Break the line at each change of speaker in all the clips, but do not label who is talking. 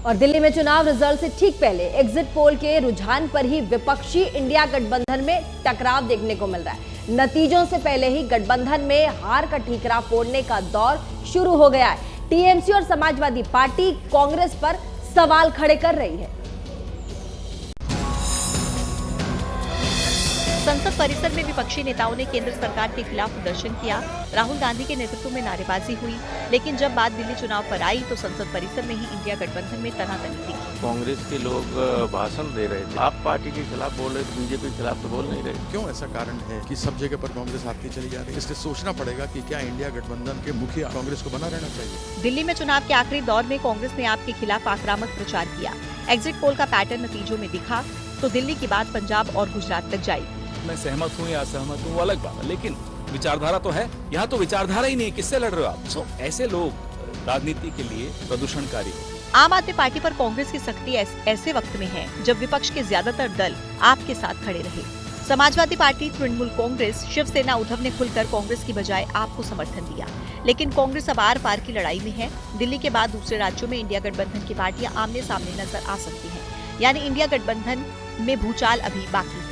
और दिल्ली में चुनाव रिजल्ट से ठीक पहले एग्जिट पोल के रुझान पर ही विपक्षी इंडिया गठबंधन में टकराव देखने को मिल रहा है। नतीजों से पहले ही गठबंधन में हार का ठीकरा फोड़ने का दौर शुरू हो गया है। टीएमसी और समाजवादी पार्टी कांग्रेस पर सवाल खड़े कर रही है।
संसद परिसर में विपक्षी नेताओं ने केंद्र सरकार के खिलाफ प्रदर्शन किया। राहुल गांधी के नेतृत्व में नारेबाजी हुई, लेकिन जब बात दिल्ली चुनाव पर आई तो संसद परिसर में ही इंडिया गठबंधन में तनातनी दिखी।
कांग्रेस के लोग भाषण दे रहे थे, आप पार्टी के खिलाफ बोल रहे थे, बीजेपी के खिलाफ तो बोल नहीं रहे।
क्यों ऐसा कारण है कि सब जगह पर कांग्रेस आती चली जा रही है? इसलिए सोचना पड़ेगा कि क्या इंडिया गठबंधन के मुखिया कांग्रेस को बना रहना चाहिए।
दिल्ली में चुनाव के आखिरी दौर में कांग्रेस ने आपके खिलाफ आक्रामक प्रचार किया। एग्जिट पोल का पैटर्न नतीजों में दिखा तो दिल्ली के बाद पंजाब और गुजरात तक जाएगी।
मैं सहमत हूँ या असहमत हूँ वो अलग बात है, लेकिन विचारधारा तो है। यहाँ तो विचारधारा ही नहीं है, किससे लड़ रहे हो आप? ऐसे लोग राजनीति के लिए प्रदूषणकारी हो।
आम आदमी पार्टी पर कांग्रेस की सख्ती ऐसे वक्त में है जब विपक्ष के ज्यादातर दल आपके साथ खड़े रहे। समाजवादी पार्टी, तृणमूल कांग्रेस, शिवसेना, उद्धव ने खुलकर कांग्रेस की बजाय आपको समर्थन दिया, लेकिन कांग्रेस अब आर पार की लड़ाई में है। दिल्ली के बाद दूसरे राज्यों में इंडिया गठबंधन की पार्टियां आमने सामने नजर आ सकती हैं, यानी इंडिया गठबंधन में भूचाल अभी बाकी है।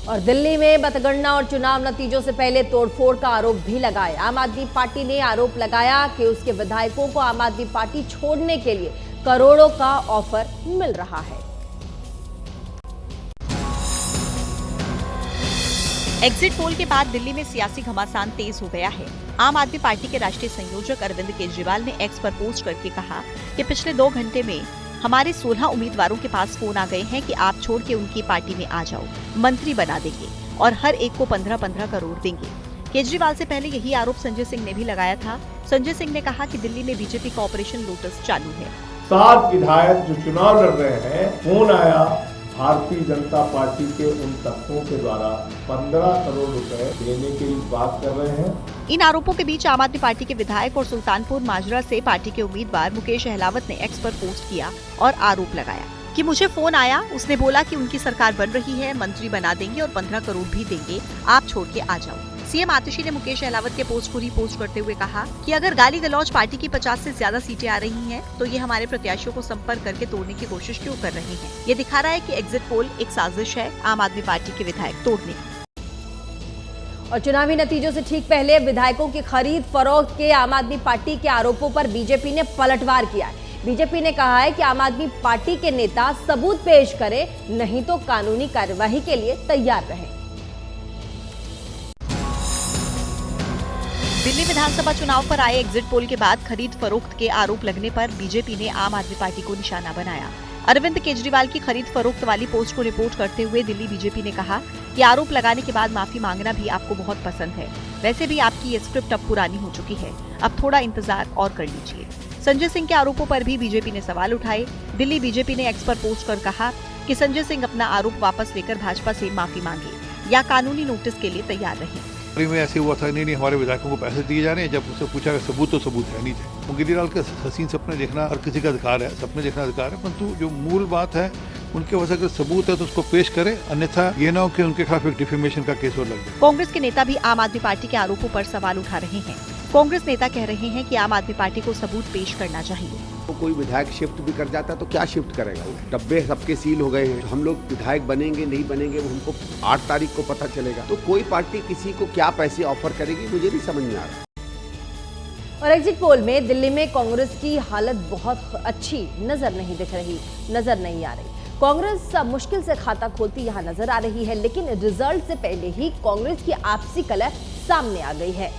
और दिल्ली में मतगणना और चुनाव नतीजों से पहले तोड़फोड़ का आरोप भी लगाया। आम आदमी पार्टी ने आरोप लगाया कि उसके विधायकों को आम आदमी पार्टी छोड़ने के लिए करोड़ों का ऑफर मिल रहा है।
एग्जिट पोल के बाद दिल्ली में सियासी घमासान तेज हो गया है। आम आदमी पार्टी के राष्ट्रीय संयोजक अरविंद केजरीवाल ने एक्स पर पोस्ट करके कहा कि पिछले 2 घंटे में हमारे 16 उम्मीदवारों के पास फोन आ गए हैं कि आप छोड़ के उनकी पार्टी में आ जाओ, मंत्री बना देंगे और हर एक को 15-15 करोड़ देंगे। केजरीवाल से पहले यही आरोप संजय सिंह ने भी लगाया था। संजय सिंह ने कहा कि दिल्ली में बीजेपी का ऑपरेशन लोटस चालू है।
7 विधायक जो चुनाव लड़ रहे हैं, फोन आया भारतीय जनता पार्टी के उन तत्वों के द्वारा 15 करोड़ रुपए देने की बात कर रहे हैं।
इन आरोपों के बीच आम आदमी पार्टी के विधायक और सुल्तानपुर माजरा से पार्टी के उम्मीदवार मुकेश अहलावत ने एक्स पर पोस्ट किया और आरोप लगाया कि मुझे फोन आया, उसने बोला कि उनकी सरकार बन रही है, मंत्री बना देंगे और 15 करोड़ भी देंगे, आप छोड़ के आ जाओ। सीएम आतिशी ने मुकेश अहलावत के पोस्ट को रीपोस्ट करते हुए कहा कि अगर गाली गलौज पार्टी की 50 से ज्यादा सीटें आ रही हैं, तो ये हमारे प्रत्याशियों को संपर्क करके तोड़ने की कोशिश क्यों कर रहे हैं? ये दिखा रहा है कि एग्जिट पोल एक साजिश है आम आदमी पार्टी के विधायक तोड़ने।
और चुनावी नतीजों से ठीक पहले विधायकों की खरीद फरोख्त के आम आदमी पार्टी के आरोपों पर बीजेपी ने पलटवार किया है। बीजेपी ने कहा है कि आम आदमी पार्टी के नेता सबूत पेश करें, नहीं तो कानूनी कार्यवाही के लिए तैयार रहें।
दिल्ली विधानसभा चुनाव पर आए एग्जिट पोल के बाद खरीद फरोख्त के आरोप लगने पर बीजेपी ने आम आदमी पार्टी को निशाना बनाया। अरविंद केजरीवाल की खरीद फरोख्त वाली पोस्ट को रिपोर्ट करते हुए दिल्ली बीजेपी ने कहा कि आरोप लगाने के बाद माफी मांगना भी आपको बहुत पसंद है। वैसे भी आपकी ये स्क्रिप्ट अब पुरानी हो चुकी है, अब थोड़ा इंतजार और कर लीजिए। संजय सिंह के आरोपों पर भी बीजेपी ने सवाल उठाए। दिल्ली बीजेपी ने एक्स पर पोस्ट कर कहा कि संजय सिंह अपना आरोप वापस लेकर भाजपा से माफी मांगे या कानूनी नोटिस के लिए तैयार रहे।
में ऐसे हुआ था, नहीं हमारे विधायकों को पैसे दिए जा रहे हैं। जब उससे पूछा सबूत, तो सबूत है नहीं थे। केजरीवाल के हसीन सपने देखना हर किसी का अधिकार है, सपने देखना अधिकार है, परंतु जो मूल बात है उनके पास अगर सबूत है तो उसको पेश करें, अन्यथा ये ना हो कि उनके खिलाफ एक डिफेमेशन का केस और लग जाए।
कांग्रेस के नेता भी आम आदमी पार्टी के आरोपों पर सवाल उठा रहे हैं। कांग्रेस नेता कह रहे हैं कि आम आदमी पार्टी को सबूत पेश करना चाहिए।
तो कोई विधायक शिफ्ट भी कर जाता तो क्या शिफ्ट करेगा? वो डब्बे सबके सील हो गए हैं। हम लोग विधायक बनेंगे नहीं बनेंगे वो हमको 8 तारीख को पता चलेगा। तो कोई पार्टी किसी को क्या पैसे ऑफर करेगी, मुझे नहीं समझ में आ रहा।
और एग्जिट पोल में दिल्ली में कांग्रेस की हालत बहुत अच्छी नजर नहीं आ रही। कांग्रेस मुश्किल से खाता खोलती यहां नजर आ रही है, लेकिन रिजल्ट से पहले ही कांग्रेस की आपसी कलह सामने आ गई है।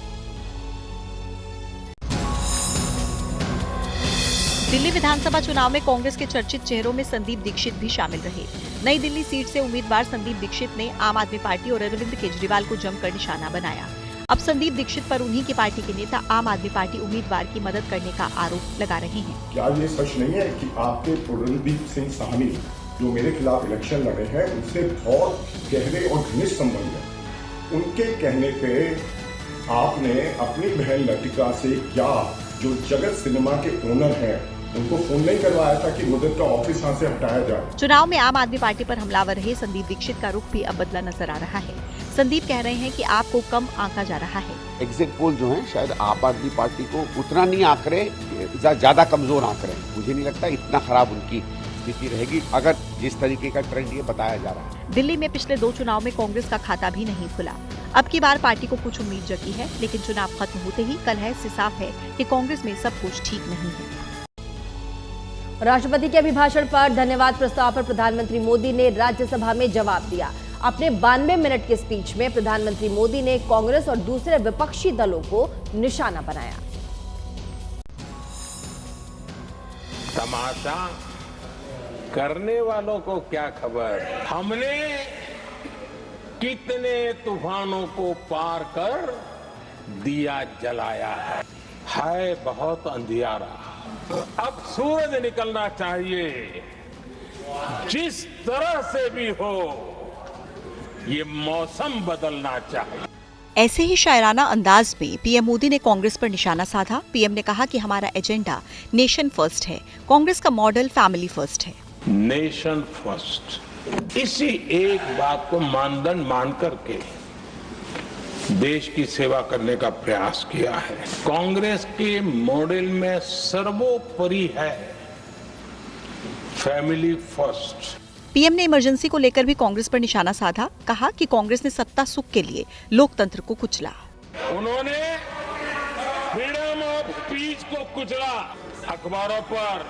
दिल्ली विधानसभा चुनाव में कांग्रेस के चर्चित चेहरों में संदीप दीक्षित भी शामिल रहे। नई दिल्ली सीट से उम्मीदवार संदीप दीक्षित ने आम आदमी पार्टी और अरविंद केजरीवाल को जमकर निशाना बनाया। अब संदीप दीक्षित पर उन्हीं की पार्टी के नेता आम आदमी पार्टी उम्मीदवार की मदद करने का आरोप लगा रहे हैं।
क्या ये सच नहीं है कि आपके रणदीप सिंह साहनी जो मेरे खिलाफ इलेक्शन लड़े हैं, उनसे बहुत गहरे और घनिष्ठ संबंध है? उनके कहने पे आपने अपनी बहन लतिका से क्या, जो जगत सिनेमा के ओनर हैं, उनको फोन नहीं करवाया था कि मुझे का ऑफिस यहाँ से हटाया जाए?
चुनाव में आम आदमी पार्टी पर हमलावर रहे संदीप दीक्षित का रुख भी अब बदला नजर आ रहा है। संदीप कह रहे हैं कि आपको कम आंका जा रहा है।
एग्जिट पोल जो है शायद आप आदमी पार्टी को उतना नहीं आंक रहे, ज्यादा कमजोर आंक रहे हैं। मुझे नहीं लगता इतना खराब उनकी स्थिति रहेगी अगर जिस तरीके का ट्रेंड ये बताया जा रहा है।
दिल्ली में पिछले 2 चुनाव में कांग्रेस का खाता भी नहीं खुला। अब की बार पार्टी को कुछ उम्मीद जगी है, लेकिन चुनाव खत्म होते ही कलह से साफ है कि कांग्रेस में सब कुछ ठीक नहीं है।
राष्ट्रपति के अभिभाषण पर धन्यवाद प्रस्ताव पर प्रधानमंत्री मोदी ने राज्यसभा में जवाब दिया। अपने 92 मिनट के स्पीच में प्रधानमंत्री मोदी ने कांग्रेस और दूसरे विपक्षी दलों को निशाना बनाया।
तमाशा करने वालों को क्या खबर, हमने कितने तूफानों को पार कर दिया जलाया है बहुत अंधियारा। अब सूरज निकलना चाहिए, जिस तरह से भी हो ये मौसम बदलना चाहिए।
ऐसे ही शायराना अंदाज में पीएम मोदी ने कांग्रेस पर निशाना साधा। पीएम ने कहा कि हमारा एजेंडा नेशन फर्स्ट है, कांग्रेस का मॉडल फैमिली फर्स्ट है।
नेशन फर्स्ट, इसी एक बात को मानदंड मान करके देश की सेवा करने का प्रयास किया है। कांग्रेस के मॉडल में सर्वोपरि है फैमिली फर्स्ट।
पीएम ने इमरजेंसी को लेकर भी कांग्रेस पर निशाना साधा। कहा कि कांग्रेस ने सत्ता सुख के लिए लोकतंत्र को कुचला।
उन्होंने फ्रीडम ऑफ स्पीच को कुचला अखबारों पर।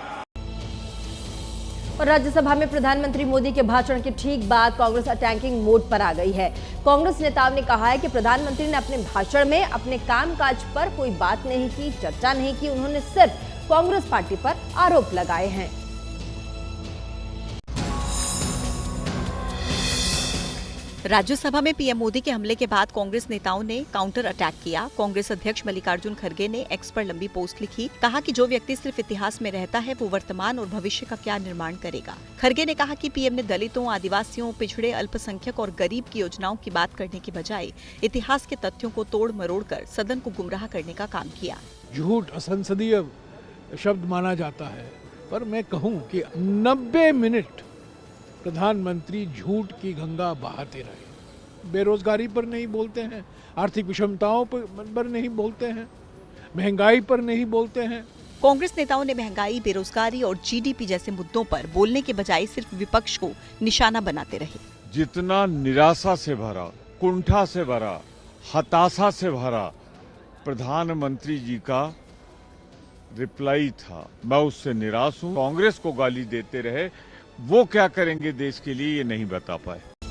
और राज्यसभा में प्रधानमंत्री मोदी के भाषण के ठीक बाद कांग्रेस अटैकिंग मोड पर आ गई है। कांग्रेस नेताओं ने कहा है कि प्रधानमंत्री ने अपने भाषण में अपने कामकाज पर कोई बात नहीं की, चर्चा नहीं की। उन्होंने सिर्फ कांग्रेस पार्टी पर आरोप लगाए हैं।
राज्यसभा में पीएम मोदी के हमले के बाद कांग्रेस नेताओं ने काउंटर अटैक किया। कांग्रेस अध्यक्ष मल्लिकार्जुन खड़गे ने एक्स पर लंबी पोस्ट लिखी। कहा कि जो व्यक्ति सिर्फ इतिहास में रहता है वो वर्तमान और भविष्य का क्या निर्माण करेगा। खड़गे ने कहा कि पीएम ने दलितों, आदिवासियों, पिछड़े, अल्पसंख्यक और गरीब की योजनाओं की बात करने के बजाय इतिहास के तथ्यों को तोड़ मरोड़ कर सदन को गुमराह करने का काम किया।
झूठ असंसदीय शब्द माना जाता है, पर मैं कहूं कि 90 मिनट प्रधानमंत्री झूठ की गंगा बहाते रहे। बेरोजगारी पर नहीं बोलते हैं, आर्थिक विषमताओं पर नहीं बोलते हैं, महंगाई पर नहीं बोलते हैं।
कांग्रेस नेताओं ने महंगाई, बेरोजगारी और जीडीपी जैसे मुद्दों पर बोलने के बजाय सिर्फ विपक्ष को निशाना बनाते रहे।
जितना निराशा से भरा, कुंठा से भरा, हताशा से भरा प्रधानमंत्री जी का रिप्लाई था, मैं उससे निराश हूं। कांग्रेस को गाली देते रहे, वो क्या करेंगे देश के लिए ये नहीं बता पाए।